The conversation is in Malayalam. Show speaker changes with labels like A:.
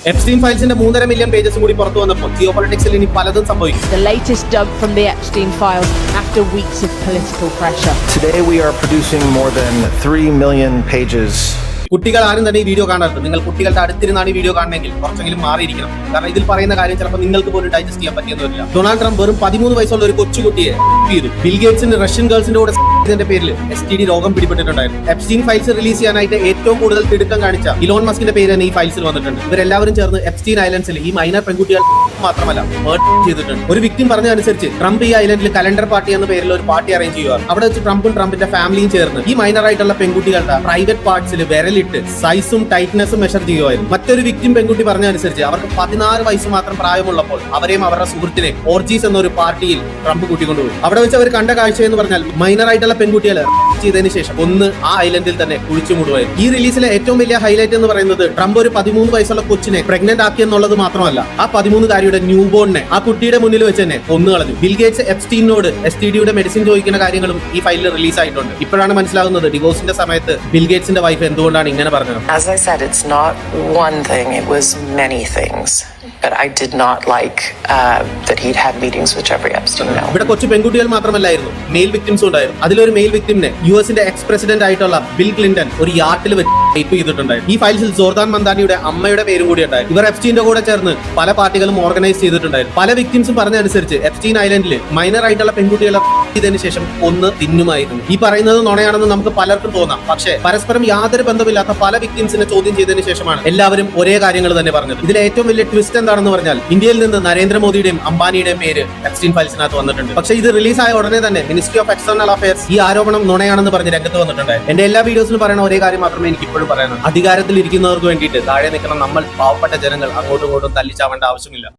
A: Epstein ഫയൽസിന്റെ 3.5 മില്യൺ പേജസ് കൂടി പുറത്തു വന്നപ്പോൾ ജിയോ പൊളിറ്റിക്സിൽ ഇനി പലതും സംഭവിക്കും.
B: The latest dump from the Epstein files after weeks of political pressure.
C: Today we are producing more than 3 million pages.
A: കുട്ടികൾ ആരും തന്നെ ഈ വീഡിയോ കാണരുത്. നിങ്ങൾ കുട്ടികളുടെ അടുത്തിരുന്നാണ് ഈ വീഡിയോ കാണണമെങ്കിൽ കുറച്ചെങ്കിലും മാറിയിരിക്കണം. കാരണം ഇതിൽ പറയുന്ന കാര്യം ചിലപ്പോൾ നിങ്ങൾക്ക് പോലും ഡൈജസ്റ്റ് ചെയ്യാൻ പറ്റിയെന്നില്ല. ഡൊണാൾഡ് ട്രംപ് വെറും 13 വയസ്സുള്ള ഒരു കൊച്ചുകുട്ടിയെ ചെയ്തു. ബിൽ ഗേറ്റ്സിന്റെ റഷ്യൻ ഗേൾസിന്റെ കൂടെ ഇതിന്റെ പേരിൽ STD രോഗം പിടിപെട്ടിട്ടുണ്ടായിരുന്നു. എപ്സ്റ്റീൻ ഫയൽസ് റിലീസ് ചെയ്യാനായിട്ട് ഏറ്റവും കൂടുതൽ തിടുക്കം കാണിച്ച ഇലോൺ മസ്കിന്റെ പേര് തന്നെ ഈ ഫയൽസിൽ വന്നിട്ടുണ്ട്. ഇവരെല്ലാവരും ചേർന്ന് എപ്സ്റ്റീൻ ഐലൻഡ്സിൽ ഈ മൈനർ പെൺകുട്ടികൾ മാത്രമല്ല മർഡർ ചെയ്തിട്ടുണ്ട്. ഒരു വിക്ടിം പറഞ്ഞതനുസരിച്ച് ട്രംപ് ഈ ഐലൻഡിൽ കലണ്ടർ പാർട്ടി എന്ന പേരിൽ ഒരു പാർട്ടി അറേഞ്ച് ചെയ്യുക. അവിടെ വെച്ച് ട്രംപും ട്രംപിന്റെ ഫാമിലിയും ചേർന്ന് ഈ മൈനർ ആയിട്ടുള്ള പെൺകുട്ടികളുടെ പ്രൈവറ്റ് പാർട്സിൽ വിരലിട്ട് സൈസും ടൈറ്റ്നസും മെഷർ ചെയ്യുമായിരുന്നു. മറ്റൊരു വിക്ടിം പെൺകുട്ടി പറഞ്ഞതനുസരിച്ച് അവർക്ക് 16 വയസ്സ് മാത്രം പ്രായമുള്ളപ്പോൾ അവരെയും അവരുടെ സുഹൃത്തിനെ ഓർജീസ് എന്നൊരു പാർട്ടിയിൽ ട്രംപ് കൂട്ടിക്കൊണ്ടുപോയി. അവിടെ വെച്ച് അവർ കണ്ട കാഴ്ച എന്ന് പറഞ്ഞാൽ മൈനർ ആയിട്ടുള്ള പെൺകുട്ടികളെ ചെയ്തതിനു ശേഷം ഒന്ന് ആ ഐലൻഡിൽ തന്നെ കുഴിച്ചു മൂടുമായിരുന്നു. ഈ റിലീസിലെ ഏറ്റവും വലിയ ഹൈലൈറ്റ് എന്ന് പറയുന്നത് ട്രംപ് ഒരു 13 വയസ്സുള്ള കൊച്ചിനെ പ്രഗ്നന്റ് ആക്കി എന്നുള്ളത് മാത്രമല്ല, ആ 13-കാരിയുടെ ന്യൂ ബോണിനെ ആ കുട്ടിയുടെ മുന്നിൽ വെച്ച് തന്നെ കൊന്നു കളഞ്ഞു. ബിൽ ഗേറ്റ്സ് എപ്സ്റ്റീനോട് STDയുടെ മെഡിസിൻ ചോദിക്കുന്ന കാര്യങ്ങളും ഈ ഫയലിൽ റിലീസ് ആയിട്ടുണ്ട്. ഇപ്പോഴാണ് മനസ്സിലാകുന്നത് ഡിവോഴ്സിന്റെ സമയത്ത് ബിൽ ഗേറ്റ്സിന്റെ വൈഫ് എന്തുകൊണ്ടാണ് ഇങ്ങനെ പറഞ്ഞത്.
D: As I said, it's not one thing, it was many things. But I did not like that he'd had meetings with Jeffrey Epstein.
A: ഇവിടെ കൊച്ചു പെൺകുട്ടികൾ മാത്രമല്ലായിരുന്നു, മെയിൽ വിക്ടിംസും ഉണ്ടായിരുന്നു. അതിലൊരു മെയിൽ വിക്ടിമിനെ യുഎസിന്റെ എക്സ് പ്രസിഡന്റ് ആയിട്ടുള്ള ബിൽ ക്ലിന്റൺ ഒരു യാർട്ടിൽ വെച്ച് റേപ്പ് ചെയ്തിട്ടുണ്ടായിരുന്നു. ഈ ഫയൽസിൽ ജോർദാൻ മന്ദാനിയുടെ അമ്മയുടെ പേരും കൂടി ഉണ്ടായിരുന്നു. ഇവർ എപ്സ്റ്റീന്റെ കൂടെ ചേർന്ന് പല പാർട്ടികളും ഓർഗനൈസ് ചെയ്തിട്ടുണ്ടായിരുന്നു. പല വിക്ടിംസും പറഞ്ഞതനുസരിച്ച് എപ്സ്റ്റീൻ ഐലൻഡിൽ മൈനർ ആയിട്ടുള്ള പെൺകുട്ടികളെ ചെയ്തതിനു ശേഷം ഒന്ന് തിന്നുമായിരുന്നു. ഈ പറയുന്നത് നുണയാണെന്ന് നമുക്ക് പലർക്കും തോന്നാം. പക്ഷേ പരസ്പരം യാതൊരു ബന്ധമില്ലാത്ത പല വിക്ടിംസിനെ ചോദ്യം ചെയ്തതിനു ശേഷമാണ് എല്ലാവരും ഒരേ കാര്യങ്ങൾ തന്നെ പറഞ്ഞത്. ഇതിലെ ഏറ്റവും വലിയ ട്വിസ്റ്റ് എന്താണെന്ന് പറഞ്ഞാൽ ഇന്ത്യയിൽ നിന്ന് നരേന്ദ്രമോദിയുടെയും അംബാനിയുടെയും പേര് എപ്സ്റ്റീൻ ഫയൽസിനകത്ത് വന്നിട്ടുണ്ട്. പക്ഷേ ഇത് റിലീസായ ഉടനെ തന്നെ മിനിസ്ട്രി ഓഫ് എക്സ്റ്റേണൽ അഫയേഴ്സ് ഈ ആരോപണം നുണയാണെന്ന് പറഞ്ഞ് രംഗത്ത് വന്നിട്ടുണ്ടായിരുന്നു. എന്റെ എല്ലാ വീഡിയോസിലും പറയുന്ന ഒരേ കാര്യം മാത്രമേ എനിക്ക് ഇപ്പോഴും പറയാനുള്ളൂ. അധികാരത്തിൽ ഇരിക്കുന്നവർക്ക് വേണ്ടിയിട്ട് താഴെ നിൽക്കുന്ന നമ്മൾ പാവപ്പെട്ട ജനങ്ങൾ അങ്ങോട്ടും ഇങ്ങോട്ടും തല്ലിച്ചാവേണ്ട ആവശ്യമില്ല.